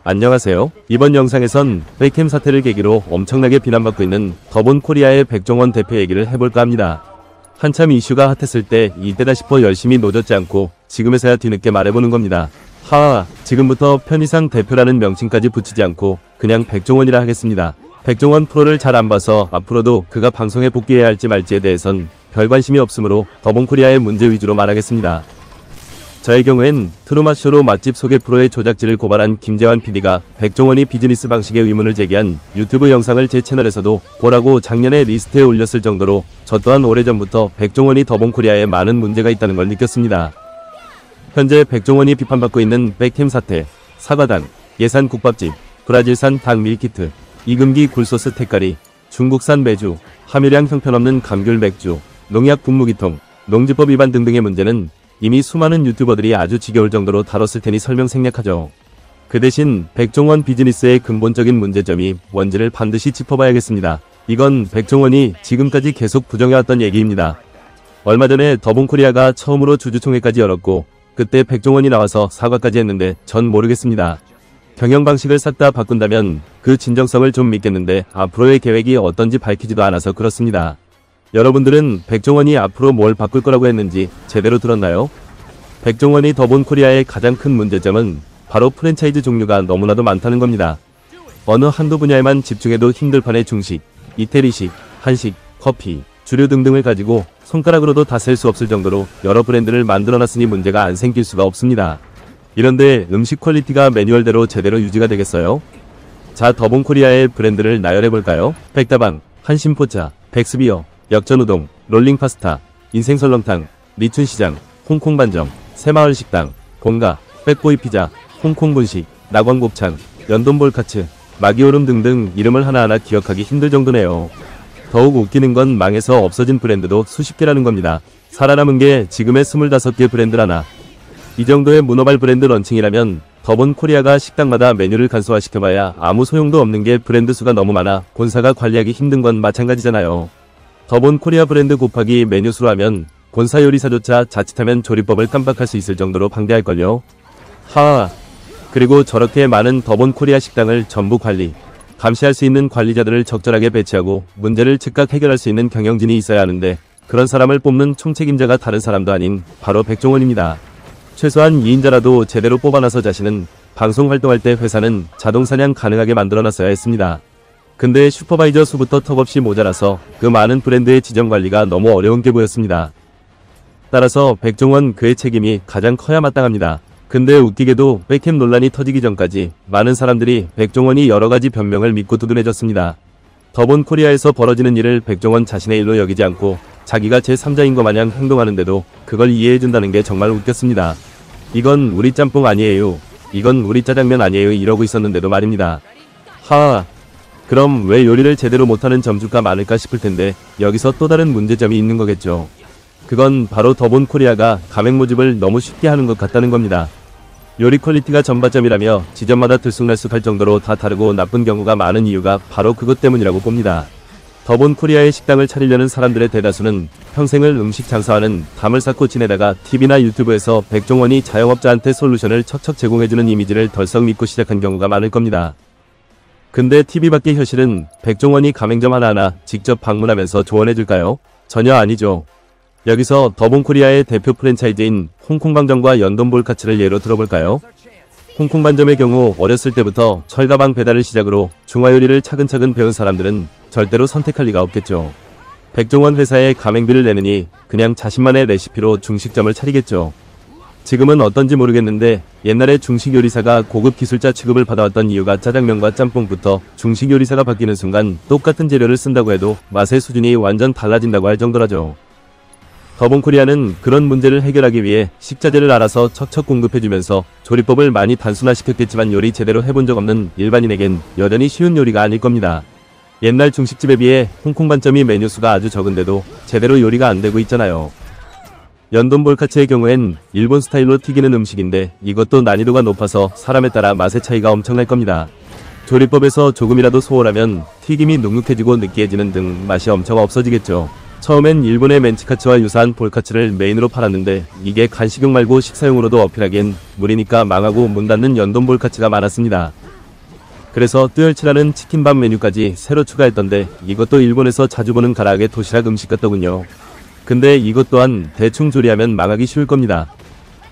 안녕하세요. 이번 영상에선 백캠 사태를 계기로 엄청나게 비난받고 있는 더본 코리아의 백종원 대표 얘기를 해볼까 합니다. 한참 이슈가 핫했을 때 이때다 싶어 열심히 노젓지 않고 지금에서야 뒤늦게 말해보는 겁니다. 하하, 지금부터 편의상 대표라는 명칭까지 붙이지 않고 그냥 백종원이라 하겠습니다. 백종원 프로를 잘 안 봐서 앞으로도 그가 방송에 복귀해야 할지 말지에 대해선 별 관심이 없으므로 더본 코리아의 문제 위주로 말하겠습니다. 저의 경우엔 트루마쇼로 맛집 소개 프로의 조작질을 고발한 김재환 PD가 백종원이 비즈니스 방식에 의문을 제기한 유튜브 영상을 제 채널에서도 보라고 작년에 리스트에 올렸을 정도로 저 또한 오래전부터 백종원이 더본 코리아에 많은 문제가 있다는 걸 느꼈습니다. 현재 백종원이 비판받고 있는 백캠 사태, 사과당, 예산 국밥집, 브라질산 닭 밀키트, 이금기 굴소스 택가리, 중국산 매주, 함유량 형편없는 감귤 맥주, 농약 분무기통, 농지법 위반 등등의 문제는 이미 수많은 유튜버들이 아주 지겨울 정도로 다뤘을 테니 설명 생략하죠. 그 대신 백종원 비즈니스의 근본적인 문제점이 뭔지를 반드시 짚어봐야겠습니다. 이건 백종원이 지금까지 계속 부정해왔던 얘기입니다. 얼마 전에 더본 코리아가 처음으로 주주총회까지 열었고 그때 백종원이 나와서 사과까지 했는데 전 모르겠습니다. 경영 방식을 싹 다 바꾼다면 그 진정성을 좀 믿겠는데 앞으로의 계획이 어떤지 밝히지도 않아서 그렇습니다. 여러분들은 백종원이 앞으로 뭘 바꿀 거라고 했는지 제대로 들었나요? 백종원이 더본 코리아의 가장 큰 문제점은 바로 프랜차이즈 종류가 너무나도 많다는 겁니다. 어느 한두 분야에만 집중해도 힘들 판의 중식, 이태리식, 한식, 커피, 주류 등등을 가지고 손가락으로도 다 셀 수 없을 정도로 여러 브랜드를 만들어놨으니 문제가 안 생길 수가 없습니다. 이런데 음식 퀄리티가 매뉴얼대로 제대로 유지가 되겠어요? 자, 더본 코리아의 브랜드를 나열해볼까요? 백다방, 한신포차, 백스비어, 역전우동, 롤링파스타, 인생설렁탕, 리춘시장, 홍콩반점, 새마을식당, 본가, 백보이피자, 홍콩분식, 낙원곱창, 연돈볼카츠, 마기오름 등등 이름을 하나하나 기억하기 힘들 정도네요. 더욱 웃기는 건 망해서 없어진 브랜드도 수십 개라는 겁니다. 살아남은 게 지금의 25개 브랜드라나. 이 정도의 문어발 브랜드 런칭이라면 더본 코리아가 식당마다 메뉴를 간소화시켜봐야 아무 소용도 없는 게 브랜드 수가 너무 많아 본사가 관리하기 힘든 건 마찬가지잖아요. 더본 코리아 브랜드 곱하기 메뉴 수로 하면 본사 요리사조차 자칫하면 조리법을 깜빡할 수 있을 정도로 방대할걸요. 하하. 그리고 저렇게 많은 더본 코리아 식당을 전부 관리, 감시할 수 있는 관리자들을 적절하게 배치하고 문제를 즉각 해결할 수 있는 경영진이 있어야 하는데 그런 사람을 뽑는 총책임자가 다른 사람도 아닌 바로 백종원입니다. 최소한 2인자라도 제대로 뽑아놔서 자신은 방송 활동할 때 회사는 자동사냥 가능하게 만들어놨어야 했습니다. 근데 슈퍼바이저 수부터 턱없이 모자라서 그 많은 브랜드의 지정관리가 너무 어려운 게 보였습니다. 따라서 백종원 그의 책임이 가장 커야 마땅합니다. 근데 웃기게도 백캠 논란이 터지기 전까지 많은 사람들이 백종원이 여러가지 변명을 믿고 두둔해졌습니다. 더본 코리아에서 벌어지는 일을 백종원 자신의 일로 여기지 않고 자기가 제3자인 것 마냥 행동하는데도 그걸 이해해준다는 게 정말 웃겼습니다. 이건 우리 짬뽕 아니에요. 이건 우리 짜장면 아니에요. 이러고 있었는데도 말입니다. 하하. 그럼 왜 요리를 제대로 못하는 점주가 많을까 싶을 텐데 여기서 또 다른 문제점이 있는 거겠죠. 그건 바로 더본 코리아가 가맹 모집을 너무 쉽게 하는 것 같다는 겁니다. 요리 퀄리티가 전반점이라며 지점마다 들쑥날쑥할 정도로 다 다르고 나쁜 경우가 많은 이유가 바로 그것 때문이라고 봅니다. 더본 코리아의 식당을 차리려는 사람들의 대다수는 평생을 음식 장사하는 담을 쌓고 지내다가 TV나 유튜브에서 백종원이 자영업자한테 솔루션을 척척 제공해주는 이미지를 덜썩 믿고 시작한 경우가 많을 겁니다. 근데 TV 밖의 현실은 백종원이 가맹점 하나하나 직접 방문하면서 조언해줄까요? 전혀 아니죠. 여기서 더본 코리아의 대표 프랜차이즈인 홍콩방점과 연돈볼카츠를 예로 들어볼까요? 홍콩반점의 경우 어렸을 때부터 철가방 배달을 시작으로 중화요리를 차근차근 배운 사람들은 절대로 선택할 리가 없겠죠. 백종원 회사에 가맹비를 내느니 그냥 자신만의 레시피로 중식점을 차리겠죠. 지금은 어떤지 모르겠는데 옛날에 중식요리사가 고급 기술자 취급을 받아왔던 이유가 짜장면과 짬뽕부터 중식요리사가 바뀌는 순간 똑같은 재료를 쓴다고 해도 맛의 수준이 완전 달라진다고 할 정도라죠. 더본 코리아는 그런 문제를 해결하기 위해 식자재를 알아서 척척 공급해주면서 조리법을 많이 단순화시켰겠지만 요리 제대로 해본 적 없는 일반인에겐 여전히 쉬운 요리가 아닐 겁니다. 옛날 중식집에 비해 홍콩반점이 메뉴 수가 아주 적은데도 제대로 요리가 안 되고 있잖아요. 연돈볼카츠의 경우엔 일본 스타일로 튀기는 음식인데 이것도 난이도가 높아서 사람에 따라 맛의 차이가 엄청날 겁니다. 조리법에서 조금이라도 소홀하면 튀김이 눅눅해지고 느끼해지는 등 맛이 엄청 없어지겠죠. 처음엔 일본의 멘치카츠와 유사한 볼카츠를 메인으로 팔았는데 이게 간식용 말고 식사용으로도 어필하기엔 무리니까 망하고 문 닫는 연돈 볼카츠가 많았습니다. 그래서 뜨열치라는 치킨밥 메뉴까지 새로 추가했던데 이것도 일본에서 자주 보는 가라아게 도시락 음식 같더군요. 근데 이것 또한 대충 조리하면 망하기 쉬울 겁니다.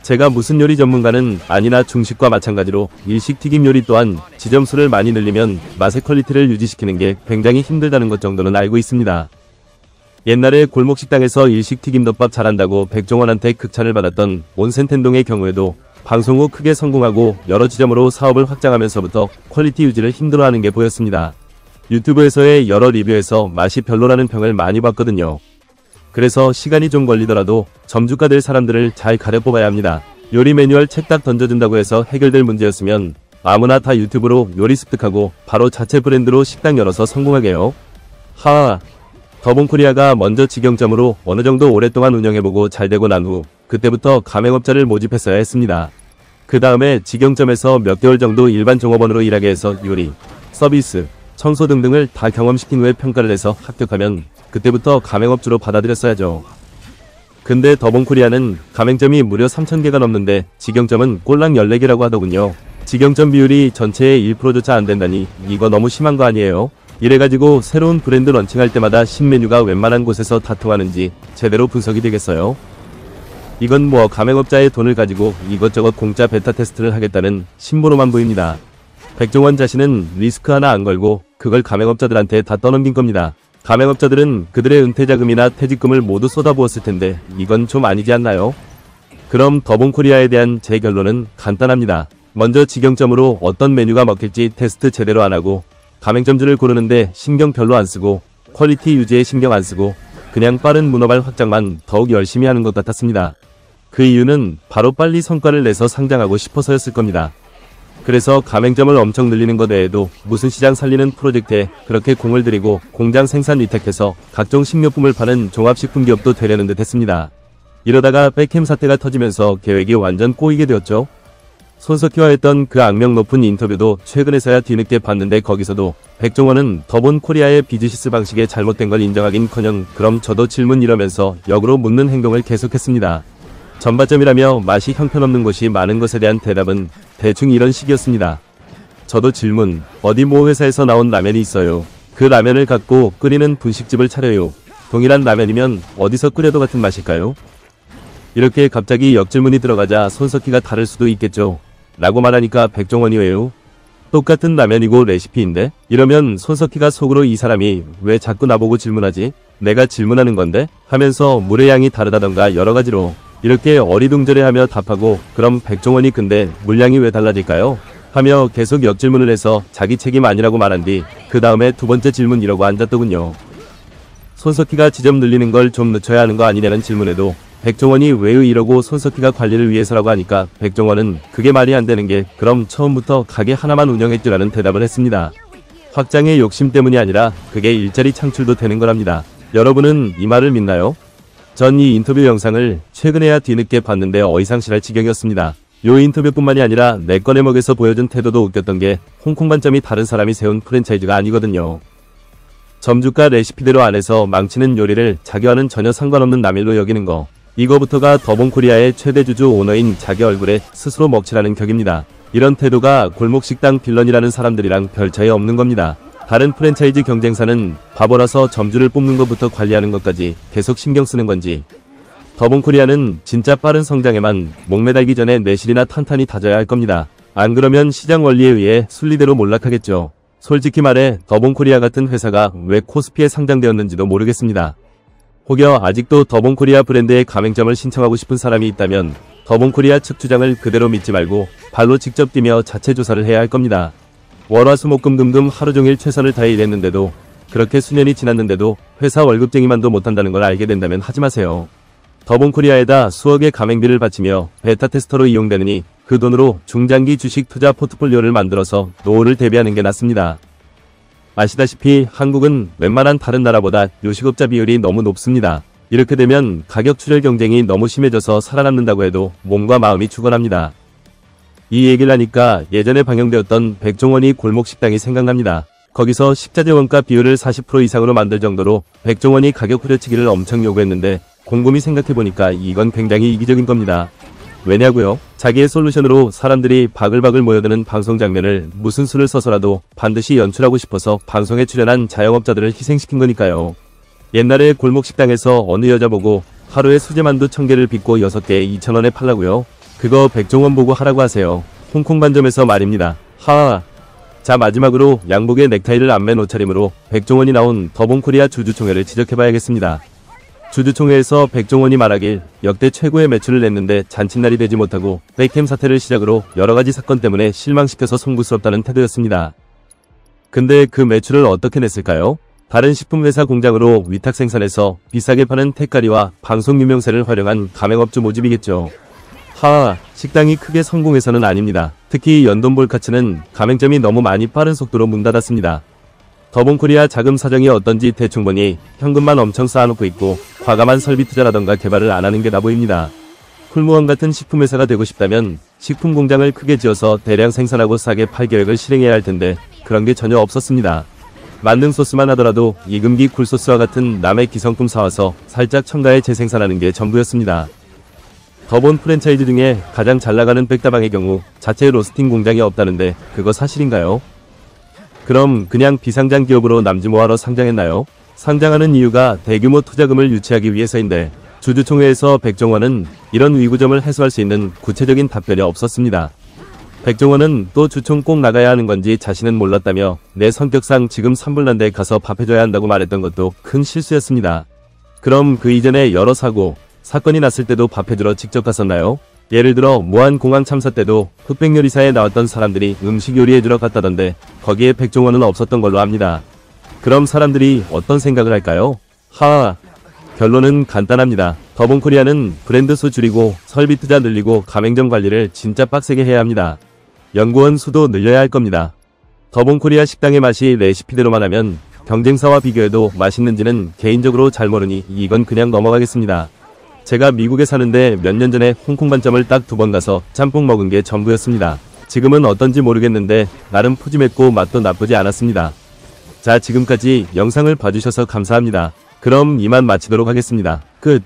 제가 무슨 요리 전문가는 아니나 중식과 마찬가지로 일식 튀김 요리 또한 지점수를 많이 늘리면 맛의 퀄리티를 유지시키는 게 굉장히 힘들다는 것 정도는 알고 있습니다. 옛날에 골목식당에서 일식 튀김덮밥 잘한다고 백종원한테 극찬을 받았던 온센텐동의 경우에도 방송 후 크게 성공하고 여러 지점으로 사업을 확장하면서부터 퀄리티 유지를 힘들어하는 게 보였습니다. 유튜브에서의 여러 리뷰에서 맛이 별로라는 평을 많이 봤거든요. 그래서 시간이 좀 걸리더라도 점주가 될 사람들을 잘 가려 뽑아야 합니다. 요리 매뉴얼 책 딱 던져준다고 해서 해결될 문제였으면 아무나 다 유튜브로 요리 습득하고 바로 자체 브랜드로 식당 열어서 성공하게요. 하하. 더본코리아가 먼저 직영점으로 어느 정도 오랫동안 운영해보고 잘 되고 난 후 그때부터 가맹업자를 모집했어야 했습니다. 그 다음에 직영점에서 몇 개월 정도 일반 종업원으로 일하게 해서 요리, 서비스, 청소 등등을 다 경험시킨 후에 평가를 해서 합격하면 그때부터 가맹업주로 받아들였어야죠. 근데 더본코리아는 가맹점이 무려 3,000개가 넘는데 직영점은 꼴랑 14개라고 하더군요. 직영점 비율이 전체의 1%조차 안 된다니 이거 너무 심한 거 아니에요? 이래가지고 새로운 브랜드 런칭할 때마다 신메뉴가 웬만한 곳에서 다 통하는지 제대로 분석이 되겠어요? 이건 뭐 가맹업자의 돈을 가지고 이것저것 공짜 베타 테스트를 하겠다는 심보로만 보입니다. 백종원 자신은 리스크 하나 안 걸고 그걸 가맹업자들한테 다 떠넘긴 겁니다. 가맹업자들은 그들의 은퇴자금이나 퇴직금을 모두 쏟아부었을 텐데 이건 좀 아니지 않나요? 그럼 더본코리아에 대한 제 결론은 간단합니다. 먼저 직영점으로 어떤 메뉴가 먹힐지 테스트 제대로 안 하고 가맹점주를 고르는데 신경 별로 안 쓰고 퀄리티 유지에 신경 안 쓰고 그냥 빠른 문어발 확장만 더욱 열심히 하는 것 같았습니다. 그 이유는 바로 빨리 성과를 내서 상장하고 싶어서였을 겁니다. 그래서 가맹점을 엄청 늘리는 것 외에도 무슨 시장 살리는 프로젝트에 그렇게 공을 들이고 공장 생산 위탁해서 각종 식료품을 파는 종합식품기업도 되려는 듯 했습니다. 이러다가 백햄 사태가 터지면서 계획이 완전 꼬이게 되었죠. 손석희와 했던 그 악명 높은 인터뷰도 최근에서야 뒤늦게 봤는데 거기서도 백종원은 더본코리아의 비즈니스 방식에 잘못된 걸 인정하긴커녕 그럼 저도 질문 이러면서 역으로 묻는 행동을 계속했습니다. 전반점이라며 맛이 형편없는 곳이 많은 것에 대한 대답은 대충 이런 식이었습니다. 저도 질문, 어디 모 회사에서 나온 라면이 있어요. 그 라면을 갖고 끓이는 분식집을 차려요. 동일한 라면이면 어디서 끓여도 같은 맛일까요? 이렇게 갑자기 역질문이 들어가자 손석희가 다를 수도 있겠죠. 라고 말하니까 백종원이 왜요? 똑같은 라면이고 레시피인데? 이러면 손석희가 속으로 이 사람이 왜 자꾸 나보고 질문하지? 내가 질문하는 건데? 하면서 물의 양이 다르다던가 여러가지로 이렇게 어리둥절해하며 답하고 그럼 백종원이 근데 물량이 왜 달라질까요? 하며 계속 역질문을 해서 자기 책임 아니라고 말한 뒤 그 다음에 두 번째 질문 이러고 앉았더군요. 손석희가 지점 늘리는 걸 좀 늦춰야 하는 거 아니냐는 질문에도 백종원이 왜요 이러고 손석희가 관리를 위해서라고 하니까 백종원은 그게 말이 안 되는 게 그럼 처음부터 가게 하나만 운영했주라는 대답을 했습니다. 확장의 욕심 때문이 아니라 그게 일자리 창출도 되는 거랍니다. 여러분은 이 말을 믿나요? 전 이 인터뷰 영상을 최근에야 뒤늦게 봤는데 어이상실할 지경이었습니다. 요 인터뷰뿐만이 아니라 내 꺼내 먹에서 보여준 태도도 웃겼던 게 홍콩 반점이 다른 사람이 세운 프랜차이즈가 아니거든요. 점주가 레시피대로 안 해서 망치는 요리를 자기와는 전혀 상관없는 남일로 여기는 거. 이거부터가 더본코리아의 최대 주주 오너인 자기 얼굴에 스스로 먹칠하는 격입니다. 이런 태도가 골목식당 빌런이라는 사람들이랑 별 차이 없는 겁니다. 다른 프랜차이즈 경쟁사는 바보라서 점주를 뽑는 것부터 관리하는 것까지 계속 신경 쓰는 건지 더본코리아는 진짜 빠른 성장에만 목매달기 전에 내실이나 탄탄히 다져야 할 겁니다. 안 그러면 시장 원리에 의해 순리대로 몰락하겠죠. 솔직히 말해 더본코리아 같은 회사가 왜 코스피에 상장되었는지도 모르겠습니다. 혹여 아직도 더본코리아 브랜드의 가맹점을 신청하고 싶은 사람이 있다면 더본코리아 측 주장을 그대로 믿지 말고 발로 직접 뛰며 자체 조사를 해야 할 겁니다. 월화수목금금금 하루종일 최선을 다해 일했는데도 그렇게 수년이 지났는데도 회사 월급쟁이만도 못한다는 걸 알게 된다면 하지 마세요. 더본코리아에다 수억의 가맹비를 바치며 베타 테스터로 이용되느니 그 돈으로 중장기 주식 투자 포트폴리오를 만들어서 노후를 대비하는 게 낫습니다. 아시다시피 한국은 웬만한 다른 나라보다 요식업자 비율이 너무 높습니다. 이렇게 되면 가격 출혈 경쟁이 너무 심해져서 살아남는다고 해도 몸과 마음이 죽어납니다. 이 얘기를 하니까 예전에 방영되었던 백종원이 골목식당이 생각납니다. 거기서 식자재 원가 비율을 40% 이상으로 만들 정도로 백종원이 가격 후려치기를 엄청 요구했는데 곰곰이 생각해보니까 이건 굉장히 이기적인 겁니다. 왜냐고요? 자기의 솔루션으로 사람들이 바글바글 모여드는 방송 장면을 무슨 수를 써서라도 반드시 연출하고 싶어서 방송에 출연한 자영업자들을 희생시킨 거니까요. 옛날에 골목식당에서 어느 여자 보고 하루에 수제만두 1000개를 빚고 6개에 2,000원에 팔라고요? 그거 백종원 보고 하라고 하세요. 홍콩 반점에서 말입니다. 하하. 자, 마지막으로 양복에 넥타이를 안 맨 옷차림으로 백종원이 나온 더본코리아 주주총회를 지적해봐야겠습니다. 주주총회에서 백종원이 말하길 역대 최고의 매출을 냈는데 잔칫날이 되지 못하고 백캠 사태를 시작으로 여러가지 사건 때문에 실망시켜서 송구스럽다는 태도였습니다. 근데 그 매출을 어떻게 냈을까요? 다른 식품회사 공장으로 위탁 생산해서 비싸게 파는 택가리와 방송 유명세를 활용한 가맹업주 모집이겠죠. 하하, 식당이 크게 성공해서는 아닙니다. 특히 연돈볼카츠는 가맹점이 너무 많이 빠른 속도로 문 닫았습니다. 더본코리아 자금 사정이 어떤지 대충 보니 현금만 엄청 쌓아놓고 있고 과감한 설비 투자라던가 개발을 안 하는 게 나보입니다. 쿨무원 같은 식품회사가 되고 싶다면 식품 공장을 크게 지어서 대량 생산하고 싸게 팔 계획을 실행해야 할 텐데 그런 게 전혀 없었습니다. 만능 소스만 하더라도 이금기 굴소스와 같은 남의 기성품 사와서 살짝 첨가해 재생산하는 게 전부였습니다. 더본 프랜차이즈 중에 가장 잘나가는 백다방의 경우 자체 로스팅 공장이 없다는데 그거 사실인가요? 그럼 그냥 비상장 기업으로 남주모하러 상장했나요? 상장하는 이유가 대규모 투자금을 유치하기 위해서인데 주주총회에서 백종원은 이런 위구점을 해소할 수 있는 구체적인 답변이 없었습니다. 백종원은 또 주총 꼭 나가야 하는 건지 자신은 몰랐다며 내 성격상 지금 산불난데 가서 밥해줘야 한다고 말했던 것도 큰 실수였습니다. 그럼 그 이전에 여러 사건이 났을 때도 밥해주러 직접 갔었나요? 예를 들어 무한공항 참사 때도 흑백요리사에 나왔던 사람들이 음식 요리해주러 갔다던데 거기에 백종원은 없었던 걸로 압니다. 그럼 사람들이 어떤 생각을 할까요? 하하. 결론은 간단합니다. 더본코리아는 브랜드 수 줄이고 설비 투자 늘리고 가맹점 관리를 진짜 빡세게 해야 합니다. 연구원 수도 늘려야 할 겁니다. 더본코리아 식당의 맛이 레시피대로만 하면 경쟁사와 비교해도 맛있는지는 개인적으로 잘 모르니 이건 그냥 넘어가겠습니다. 제가 미국에 사는데 몇 년 전에 홍콩 반점을 딱 2번 가서 짬뽕 먹은 게 전부였습니다. 지금은 어떤지 모르겠는데 나름 푸짐했고 맛도 나쁘지 않았습니다. 자, 지금까지 영상을 봐주셔서 감사합니다. 그럼 이만 마치도록 하겠습니다. 끝.